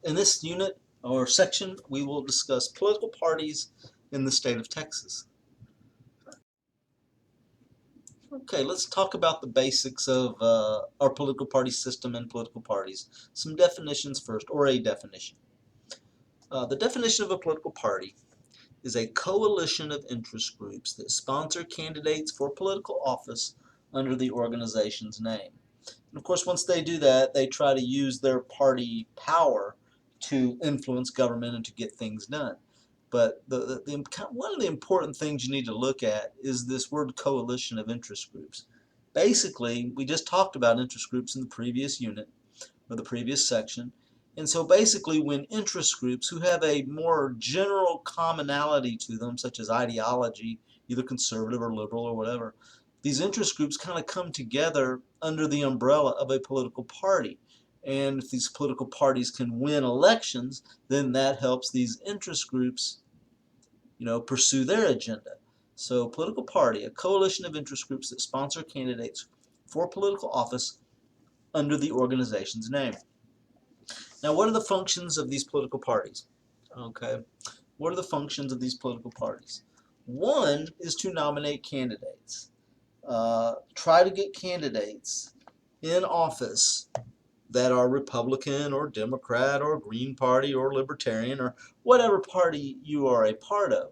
In this unit or section, we will discuss political parties in the state of Texas. Okay, let's talk about the basics of our political party system and political parties. Some definitions first, or a definition. The definition of a political party is a coalition of interest groups that sponsor candidates for political office under the organization's name. And of course, once they do that, they try to use their party power to influence government and to get things done. But one of the important things you need to look at is this word coalition of interest groups. Basically, we just talked about interest groups in the previous unit or the previous section. And so basically, when interest groups who have a more general commonality to them, such as ideology, either conservative or liberal or whatever, these interest groups kind of come together under the umbrella of a political party. And if these political parties can win elections, then that helps these interest groups, pursue their agenda. So political party, a coalition of interest groups that sponsor candidates for political office under the organization's name. Now, what are the functions of these political parties? Okay, what are the functions of these political parties? One is to nominate candidates. Try to get candidates in office that are Republican or Democrat or Green Party or Libertarian or whatever party you are a part of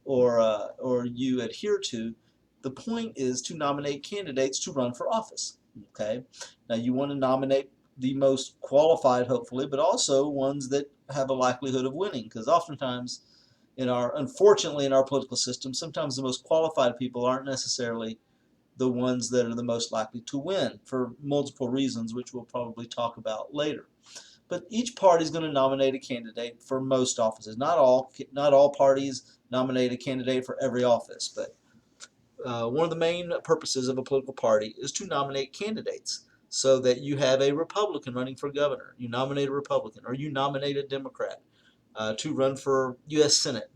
or you adhere to. The point is to nominate candidates to run for office. Okay, now you want to nominate the most qualified, hopefully, but also ones that have a likelihood of winning, because oftentimes unfortunately in our political system, sometimes the most qualified people aren't necessarily the ones that are the most likely to win for multiple reasons, which we'll probably talk about later. But each party is going to nominate a candidate for most offices. Not all parties nominate a candidate for every office, but one of the main purposes of a political party is to nominate candidates so that you have a Republican running for governor. You nominate a Republican or you nominate a Democrat to run for U.S. Senate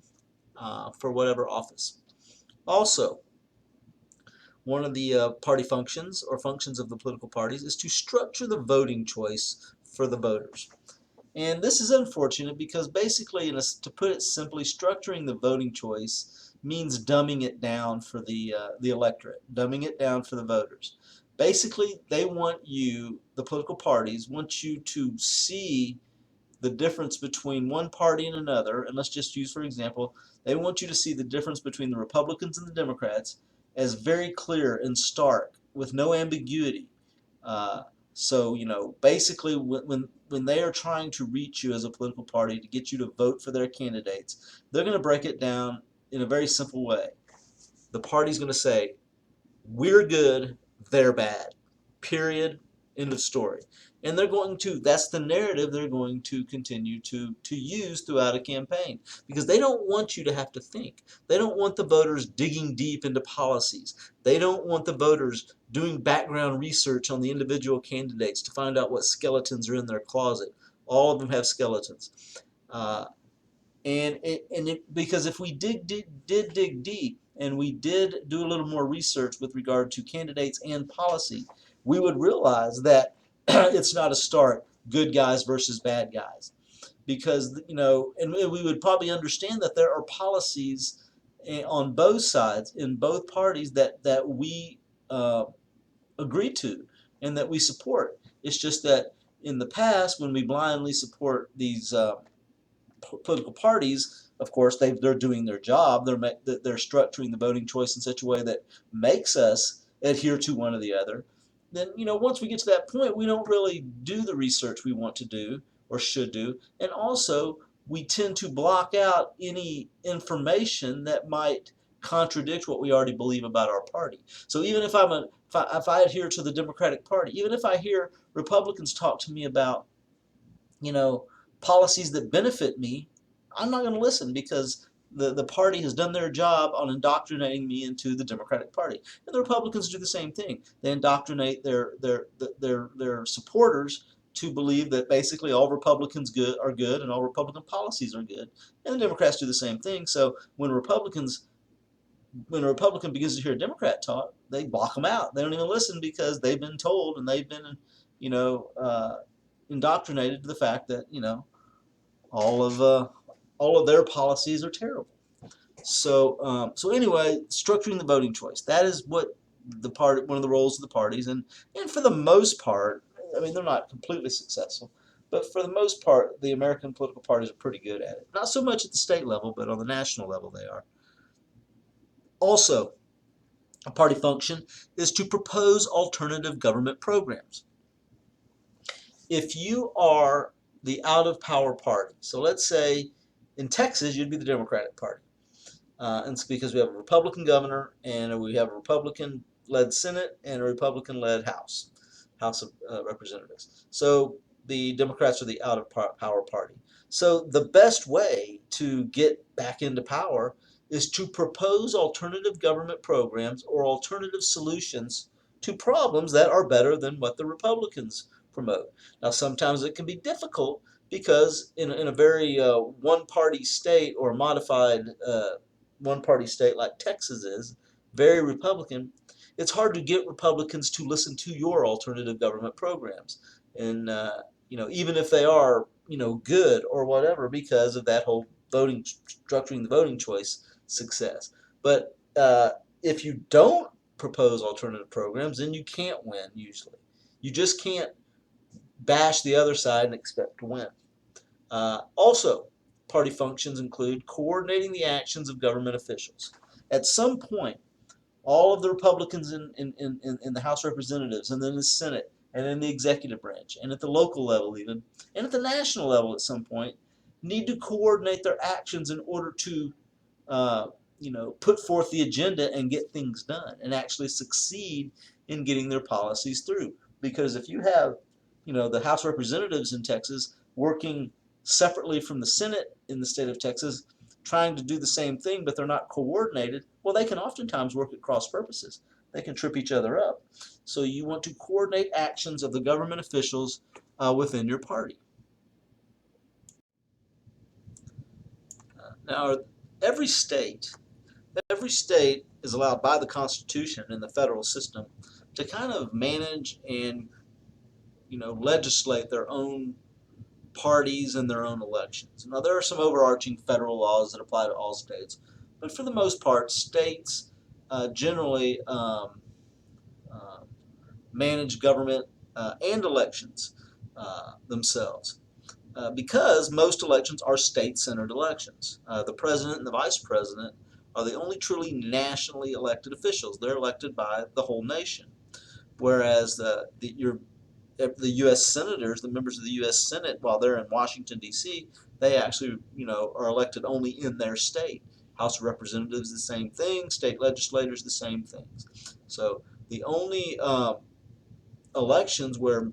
for whatever office. Also, one of the party functions or functions of the political parties is to structure the voting choice for the voters. And this is unfortunate because basically, to put it simply, structuring the voting choice means dumbing it down for the electorate, dumbing it down for the voters. Basically, the political parties want you to see the difference between one party and another, and let's just use, for example, they want you to see the difference between the Republicans and the Democrats as very clear and stark, with no ambiguity. Uh, so, basically, when they are trying to reach you as a political party to get you to vote for their candidates, they're going to break it down in a very simple way. The party's going to say, we're good, they're bad. Period. End of story. And that's the narrative they're going to continue to use throughout a campaign because they don't want you to have to think. They don't want the voters digging deep into policies. They don't want the voters doing background research on the individual candidates to find out what skeletons are in their closet. All of them have skeletons. Uh, because if we did dig deep and we did do a little more research with regard to candidates and policy, we would realize that it's not a stark good guys versus bad guys. Because, and we would probably understand that there are policies on both sides, in both parties, that we agree to and that we support. It's just that in the past, when we blindly support these political parties, of course, they're doing their job. They're structuring the voting choice in such a way that makes us adhere to one or the other. Then, once we get to that point, we don't really do the research we want to do or should do. And also, we tend to block out any information that might contradict what we already believe about our party. So even if if I adhere to the Democratic Party, even if I hear Republicans talk to me about, you know, policies that benefit me, I'm not going to listen because the party has done their job on indoctrinating me into the Democratic Party. And the Republicans do the same thing. They indoctrinate their supporters to believe that basically all Republicans are good and all Republican policies are good. And the Democrats do the same thing. So when a Republican begins to hear a Democrat talk, they block them out. They don't even listen because they've been told and they've been, you know, indoctrinated to the fact that all of uh, all of their policies are terrible. So anyway, structuring the voting choice. That is what one of the roles of the parties, and for the most part, I mean, they're not completely successful, but for the most part, the American political parties are pretty good at it. Not so much at the state level, but on the national level, they are. Also, a party function is to propose alternative government programs. If you are the out of power party, so let's say in Texas, you'd be the Democratic Party. And it's because we have a Republican governor and we have a Republican-led Senate and a Republican-led House of Representatives. So the Democrats are the out of power party. So the best way to get back into power is to propose alternative government programs or alternative solutions to problems that are better than what the Republicans promote. Now, sometimes it can be difficult because in a very one-party state or modified one-party state like Texas is, very Republican, it's hard to get Republicans to listen to your alternative government programs. And even if they are good or whatever, because of that whole voting structuring the voting choice success. But if you don't propose alternative programs, then you can't win usually. You just can't bash the other side and expect to win. Also, party functions include coordinating the actions of government officials. At some point, all of the Republicans in the House of Representatives and then the Senate and in the executive branch and at the local level even and at the national level at some point need to coordinate their actions in order to uh, put forth the agenda and get things done and actually succeed in getting their policies through. Because if you have, the House of Representatives in Texas working separately from the Senate in the state of Texas, trying to do the same thing, but they're not coordinated, well, they can oftentimes work at cross purposes. They can trip each other up. So you want to coordinate actions of the government officials within your party. Now, every state every state is allowed by the Constitution and the federal system to kind of manage and legislate their own parties and their own elections. Now there are some overarching federal laws that apply to all states, but for the most part, states generally uh, manage government and elections themselves. Because most elections are state-centered elections. The president and the vice president are the only truly nationally elected officials. They're elected by the whole nation. Whereas the U.S. senators, the members of the U.S. Senate, while they're in Washington, D.C., they actually, are elected only in their state. House of Representatives, the same thing. State legislators, the same things. So the only elections where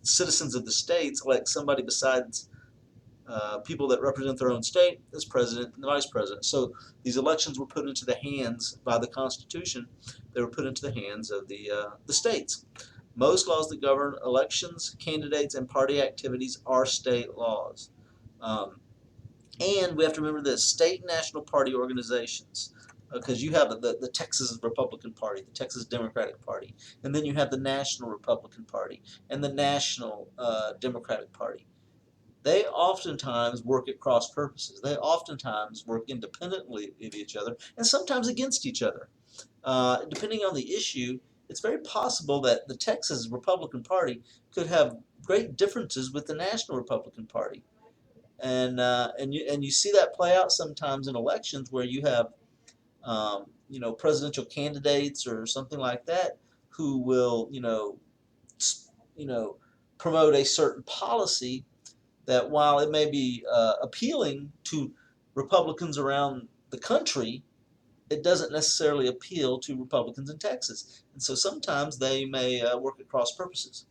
citizens of the states elect somebody besides people that represent their own state as president and the vice president. So these elections were put into the hands by the Constitution. They were put into the hands of the states. Most laws that govern elections, candidates, and party activities are state laws. Um, and we have to remember this: state and national party organizations, because you have the Texas Republican Party, the Texas Democratic Party, and then you have the National Republican Party and the National Democratic Party. They oftentimes work at cross purposes. They oftentimes work independently of each other and sometimes against each other. Depending on the issue, it's very possible that the Texas Republican Party could have great differences with the National Republican Party. And you see that play out sometimes in elections where you have presidential candidates or something like that who will you know promote a certain policy that, while it may be appealing to Republicans around the country, it doesn't necessarily appeal to Republicans in Texas. And so sometimes they may work at cross purposes.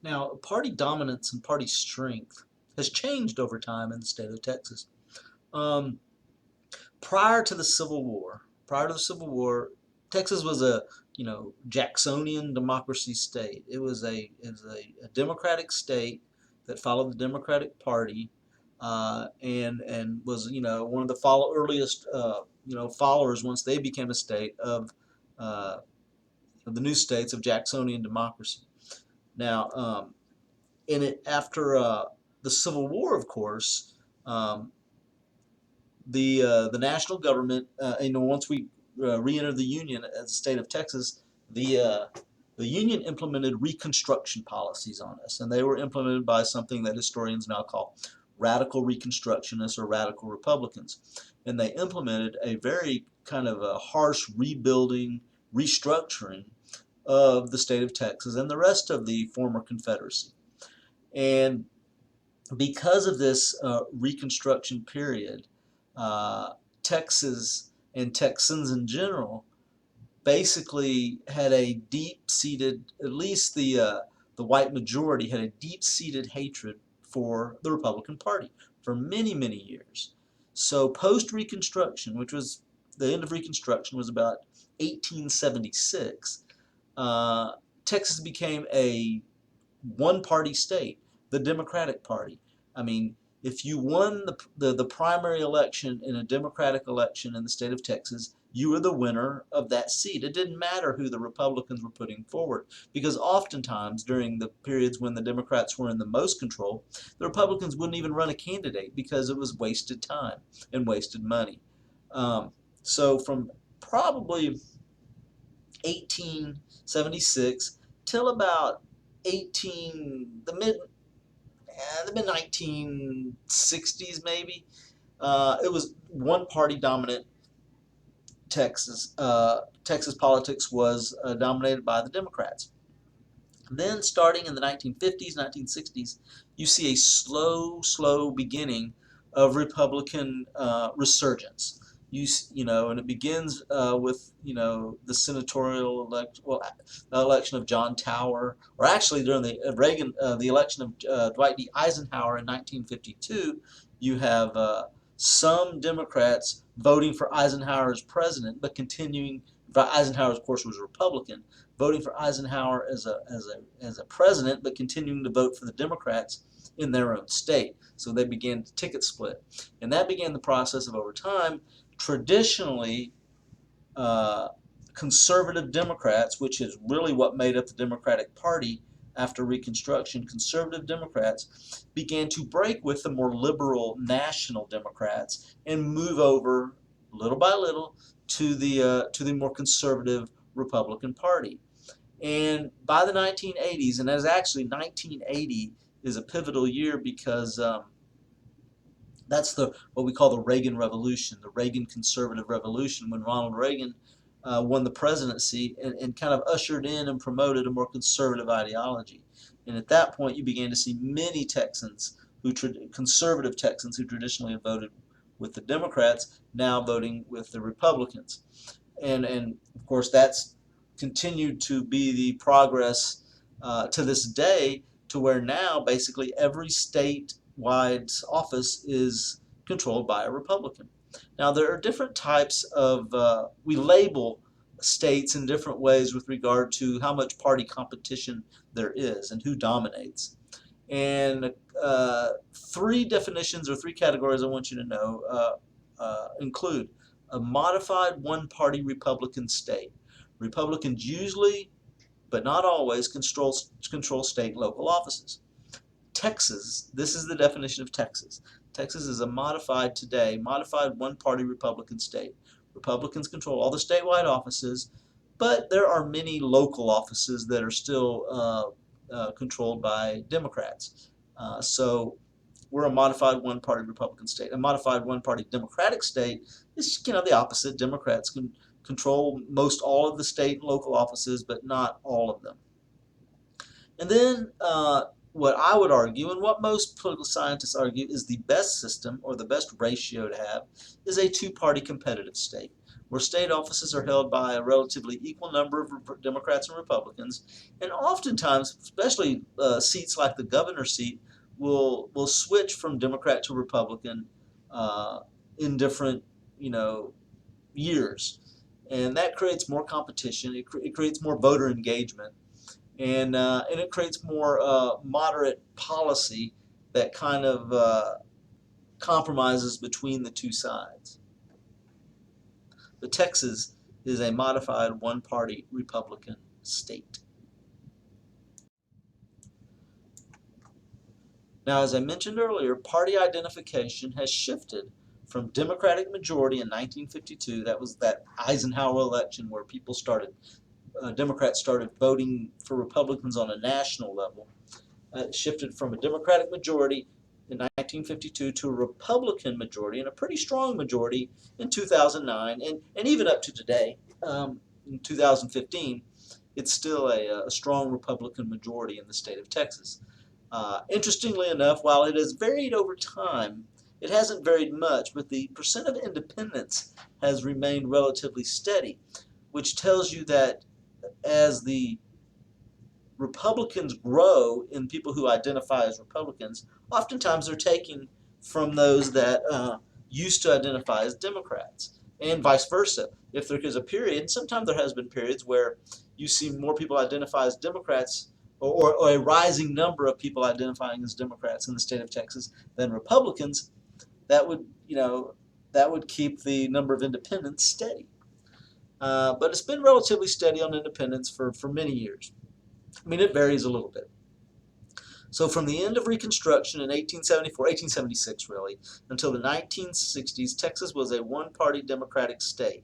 Now, party dominance and party strength has changed over time in the state of Texas. Um, prior to the Civil War, Texas was a Jacksonian democracy state. It was a democratic state that followed the Democratic Party, and was one of the earliest followers once they became a state of uh, the new states of Jacksonian democracy. Now, after the Civil War, of course, um, the national government, once we re-entered the Union as the state of Texas, the uh, the Union implemented Reconstruction policies on us, and they were implemented by something that historians now call radical Reconstructionists or radical Republicans, and they implemented a very kind of a harsh rebuilding, restructuring of the state of Texas and the rest of the former Confederacy. And because of this Reconstruction period, uh, Texas and Texans in general basically had a deep-seated, at least the white majority had a deep-seated hatred for the Republican Party for many, many years. So post-Reconstruction, which was the end of Reconstruction was about 1876, uh, Texas became a one-party state, the Democratic Party. I mean, if you won the primary election in a Democratic election in the state of Texas, you were the winner of that seat. It didn't matter who the Republicans were putting forward, because oftentimes during the periods when the Democrats were in the most control, the Republicans wouldn't even run a candidate because it was wasted time and wasted money. Um, so from probably 1876 till about 18 the mid 1960s maybe. It was one party dominant. Texas politics was dominated by the Democrats. Then, starting in the 1950s, 1960s, you see a slow beginning of Republican resurgence. And it begins with the election of John Tower, or actually during the election of Dwight D. Eisenhower in 1952. You have some Democrats voting for Eisenhower as president, but continuing. Eisenhower, of course, was a Republican, voting for Eisenhower as a president, but continuing to vote for the Democrats in their own state. So they began to ticket split, and that began the process of, over time, traditionally conservative Democrats, which is really what made up the Democratic Party after Reconstruction. Conservative Democrats began to break with the more liberal national Democrats and move over little by little to the more conservative Republican Party. And by the 1980s, and as actually 1980 is a pivotal year because that's what we call the Reagan Revolution, the Reagan conservative revolution, when Ronald Reagan won the presidency and kind of ushered in and promoted a more conservative ideology. And at that point, you began to see many conservative Texans who traditionally had voted with the Democrats, now voting with the Republicans. And of course, that's continued to be the progress to this day, to where now basically every statewide office is controlled by a Republican. Now, there are different types of, we label states in different ways with regard to how much party competition there is and who dominates. And three definitions or three categories I want you to know include a modified one-party Republican state. Republicans usually, but not always, control state and local offices. Texas, this is the definition of Texas. Texas is a modified one-party Republican state. Republicans control all the statewide offices, but there are many local offices that are still controlled by Democrats. So we're a modified one-party Republican state. A modified one-party Democratic state is the opposite. Democrats can control most all of the state and local offices, but not all of them. And then what I would argue, and what most political scientists argue, is the best system or the best ratio to have is a two-party competitive state, where state offices are held by a relatively equal number of Democrats and Republicans, and oftentimes, especially seats like the governor's seat, will switch from Democrat to Republican in different years, and that creates more competition. It creates more voter engagement, and it creates more moderate policy that kind of compromises between the two sides. But Texas is a modified one-party Republican state. Now, as I mentioned earlier, party identification has shifted from Democratic majority in 1952, that was that Eisenhower election where people started, Democrats started voting for Republicans on a national level. It shifted from a Democratic majority in 1952 to a Republican majority, and a pretty strong majority in 2009, and even up to today, in 2015, it's still a strong Republican majority in the state of Texas. Interestingly enough, while it has varied over time, it hasn't varied much, but the percent of independents has remained relatively steady, which tells you that as the Republicans grow in people who identify as Republicans, oftentimes they're taking from those that used to identify as Democrats, and vice versa. If there is a period, and sometimes there has been periods where you see more people identify as Democrats, or a rising number of people identifying as Democrats in the state of Texas than Republicans, that would, that would keep the number of independents steady. But it's been relatively steady on independents for many years. I mean, it varies a little bit. So from the end of Reconstruction in 1874, 1876 really, until the 1960s, Texas was a one-party Democratic state.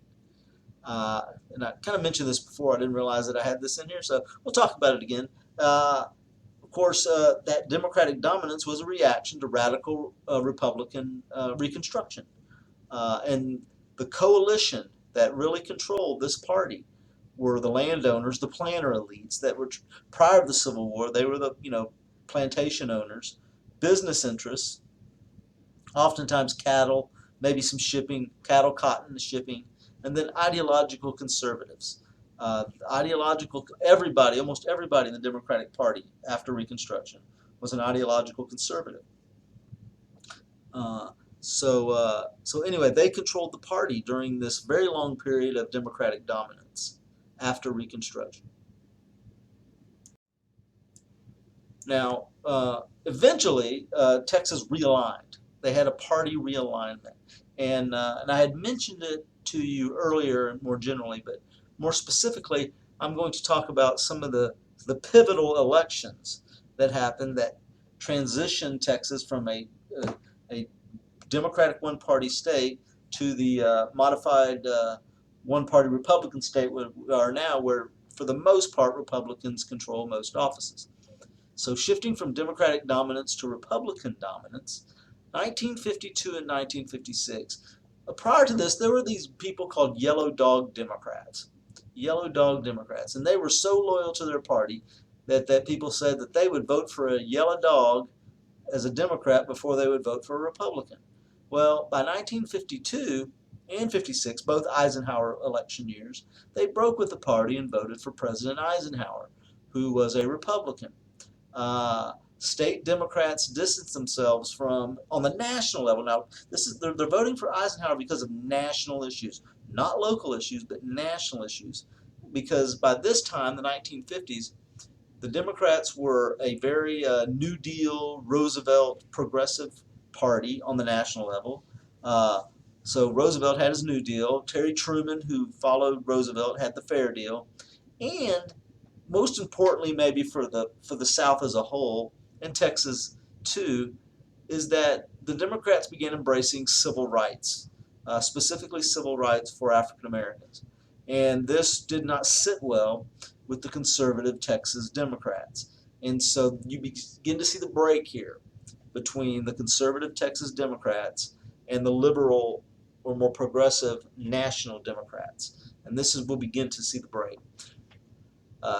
And I kind of mentioned this before. I didn't realize that I had this in here, so we'll talk about it again. Of course, that Democratic dominance was a reaction to radical Republican Reconstruction. And the coalition that really controlled this party were the landowners, the planter elites that were prior to the Civil War. They were the plantation owners, business interests, oftentimes cattle, maybe some shipping, cattle, cotton, shipping, and then ideological conservatives. Everybody, almost everybody in the Democratic Party after Reconstruction was an ideological conservative. So anyway, they controlled the party during this very long period of Democratic dominance after Reconstruction. Now, eventually, Texas realigned. They had a party realignment, and I had mentioned it to you earlier and more generally, but more specifically, I'm going to talk about some of the pivotal elections that happened that transitioned Texas from a Democratic one-party state to the modified one-party Republican state we are now, where for the most part Republicans control most offices. So shifting from Democratic dominance to Republican dominance, 1952 and 1956. Prior to this, there were these people called Yellow Dog Democrats. Yellow Dog Democrats. And they were so loyal to their party that people said that they would vote for a yellow dog as a Democrat before they would vote for a Republican. Well, by 1952 and 56, both Eisenhower election years, they broke with the party and voted for President Eisenhower, who was a Republican. State Democrats distanced themselves from, on the national level. Now, they're voting for Eisenhower because of national issues, not local issues, but national issues. Because by this time, the 1950s, the Democrats were a very New Deal, Roosevelt, progressive party on the national level. So Roosevelt had his New Deal. Terry Truman, who followed Roosevelt, had the Fair Deal. And most importantly, maybe for the South as a whole, and Texas too, is that the Democrats began embracing civil rights, specifically civil rights for African Americans. And this did not sit well with the conservative Texas Democrats. And so you begin to see the break here between the conservative Texas Democrats and the liberal or more progressive national Democrats. And this is we'll begin to see the break.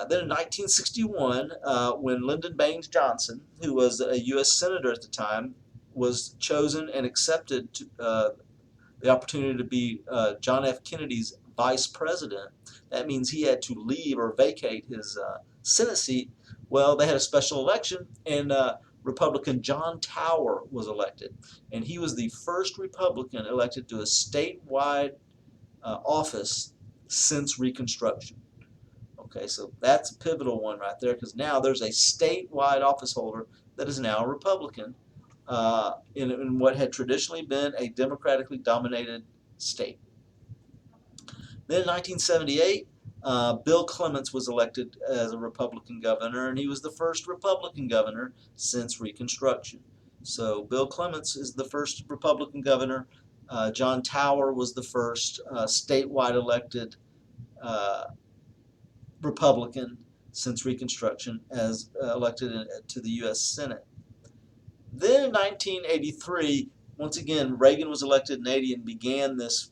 Then in 1961, when Lyndon Baines Johnson, who was a U.S. Senator at the time, was chosen and accepted the opportunity to be John F. Kennedy's vice president, that means he had to leave or vacate his Senate seat. Well, they had a special election, and Republican John Tower was elected. And he was the first Republican elected to a statewide office since Reconstruction. Okay, so that's a pivotal one right there, because now there's a statewide office holder that is now a Republican in what had traditionally been a democratically dominated state. Then in 1978, Bill Clements was elected as a Republican governor, and he was the first Republican governor since Reconstruction. So Bill Clements is the first Republican governor. John Tower was the first statewide elected uh, Republican since Reconstruction as elected to the U.S. Senate. Then in 1983, once again, Reagan was elected in 80 and began this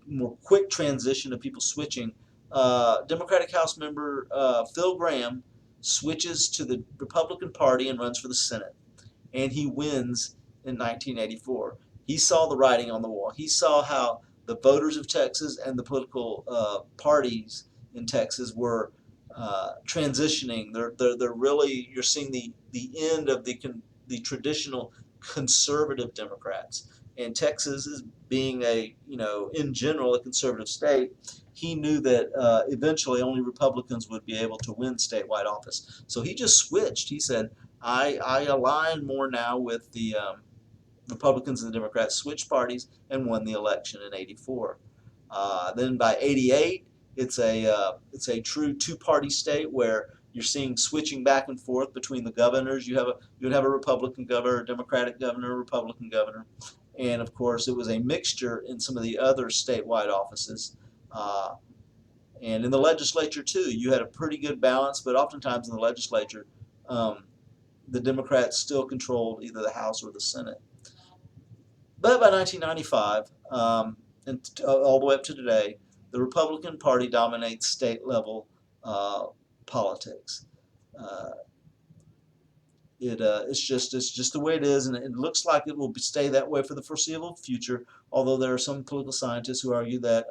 more quick transition of people switching. Democratic House member Phil Gramm switches to the Republican Party and runs for the Senate, and he wins in 1984. He saw the writing on the wall. He saw how the voters of Texas and the political parties in Texas were transitioning. They're really, you're seeing the end of the traditional conservative Democrats. And Texas is being a, in general, a conservative state. He knew that eventually only Republicans would be able to win statewide office. So he just switched. He said, I align more now with the Republicans and the Democrats, switched parties, and won the election in '84. Then by '88, it's a true two-party state where you're seeing switching back and forth between the governors. You would have a Republican governor, a Democratic governor, a Republican governor, and of course it was a mixture in some of the other statewide offices. Uh, and in the legislature too, you had a pretty good balance, but oftentimes in the legislature, um, the Democrats still controlled either the House or the Senate. But by 1995, and all the way up to today, the Republican Party dominates state level uh, politics. Uh, it's just the way it is, and it looks like it will stay that way for the foreseeable future. Although there are some political scientists who argue that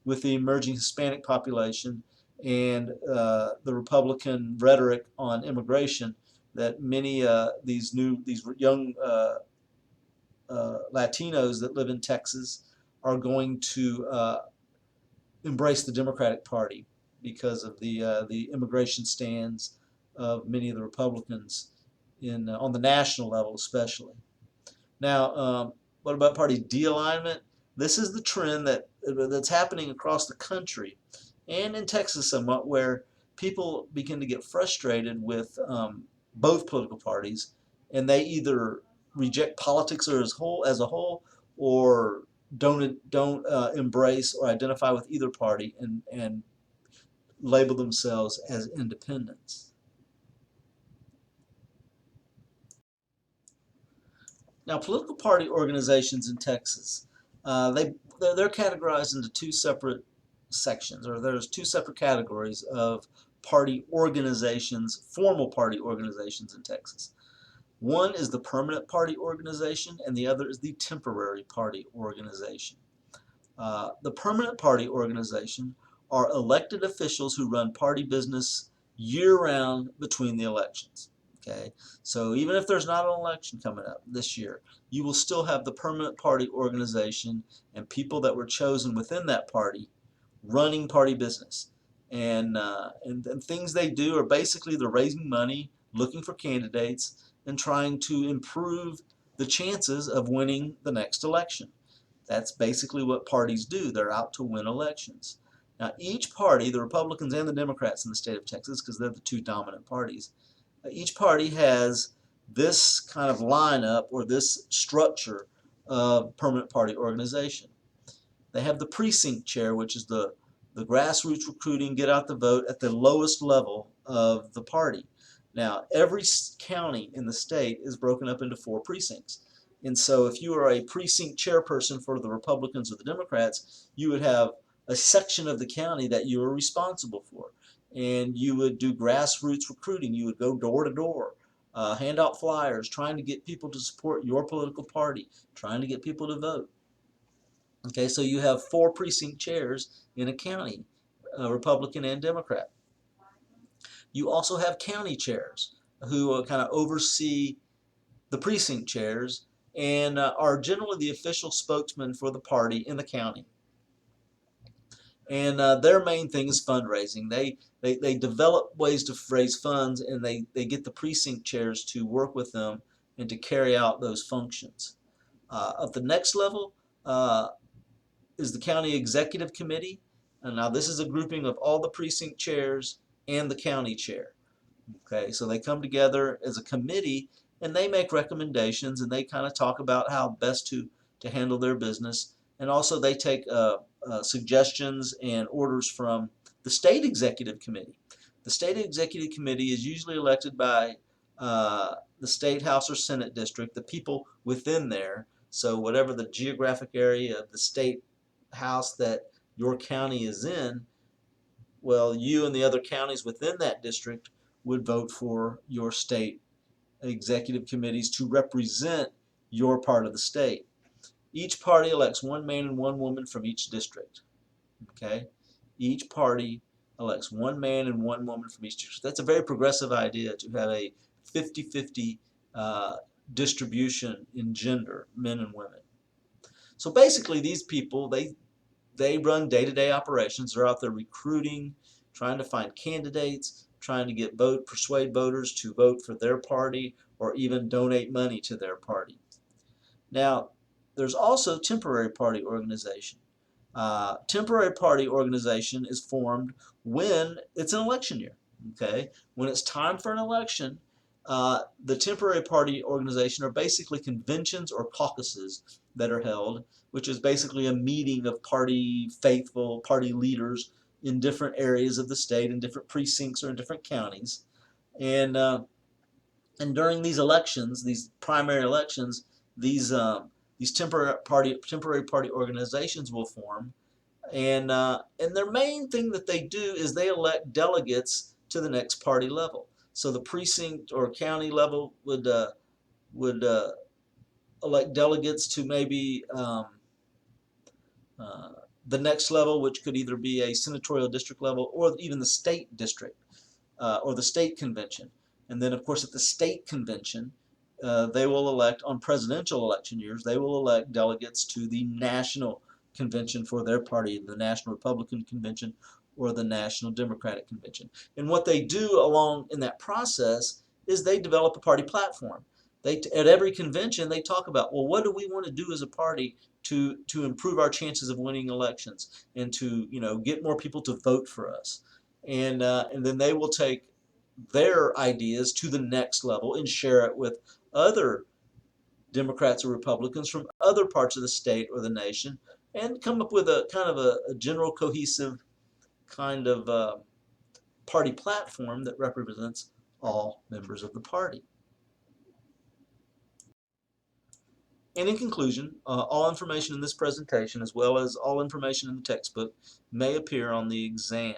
with the emerging Hispanic population and the Republican rhetoric on immigration, that many these young Latinos that live in Texas are going to embrace the Democratic Party because of the immigration stands of many of the Republicans in on the national level, especially. Now, what about party de-alignment? This is the trend that's happening across the country and in Texas somewhat, where people begin to get frustrated with both political parties, and they either reject politics as a whole, or don't embrace or identify with either party and label themselves as independents. Now, political party organizations in Texas, they're categorized into two separate sections, or there's two separate categories of party organizations, formal party organizations in Texas. One is the permanent party organization, and the other is the temporary party organization. The permanent party organization are elected officials who run party business year-round between the elections. Okay, so even if there's not an election coming up this year, you will still have the permanent party organization and people that were chosen within that party running party business. And things they do are basically they're raising money, looking for candidates, and trying to improve the chances of winning the next election. That's basically what parties do. They're out to win elections. Now, each party, the Republicans and the Democrats in the state of Texas, because they're the two dominant parties, each party has this kind of lineup or this structure of permanent party organization. They have the precinct chair, which is the grassroots recruiting, get out the vote at the lowest level of the party. Now, every county in the state is broken up into 4 precincts. And so if you are a precinct chairperson for the Republicans or the Democrats, you would have a section of the county that you are responsible for. And you would do grassroots recruiting. You would go door to door, hand out flyers, trying to get people to support your political party, trying to get people to vote. Okay, so you have 4 precinct chairs in a county, Republican and Democrat. You also have county chairs who kind of oversee the precinct chairs and are generally the official spokesman for the party in the county. And their main thing is fundraising. They develop ways to raise funds, and they get the precinct chairs to work with them and to carry out those functions. At the next level, is the county executive committee, And now this is a grouping of all the precinct chairs and the county chair. Okay, so they come together as a committee and they make recommendations and they kind of talk about how best to handle their business. And also they take suggestions and orders from the state executive committee. The state executive committee is usually elected by the state house or senate district, the people within there. So whatever the geographic area of the state house that your county is in, well, you and the other counties within that district would vote for your state executive committees to represent your part of the state. Each party elects one man and one woman from each district. Okay? Each party elects one man and one woman from each district. That's a very progressive idea to have a 50-50 distribution in gender, men and women. So basically, these people, they run day-to-day operations. They're out there recruiting, trying to find candidates, trying to persuade voters to vote for their party or even donate money to their party. Now, there's also temporary party organization. Temporary party organization is formed when it's an election year. Okay, when it's time for an election, the temporary party organization are basically conventions or caucuses that are held, which is basically a meeting of party faithful, party leaders in different areas of the state, in different precincts or in different counties, and uh, and during these elections, these primary elections, these temporary party organizations will form, and their main thing that they do is they elect delegates to the next party level. So the precinct or county level would elect delegates to maybe uh, the next level, which could either be a senatorial district level or even the state district or the state convention. And then, of course, at the state convention, they will elect, on presidential election years, they will elect delegates to the national convention for their party, the National Republican Convention or the National Democratic Convention. And what they do along in that process is they develop a party platform. At every convention, they talk about, well, what do we want to do as a party to improve our chances of winning elections and to get more people to vote for us, and then they will take their ideas to the next level and share it with other Democrats or Republicans from other parts of the state or the nation, and come up with a kind of a general cohesive kind of party platform that represents all members of the party. And in conclusion, all information in this presentation, as well as all information in the textbook, may appear on the exam.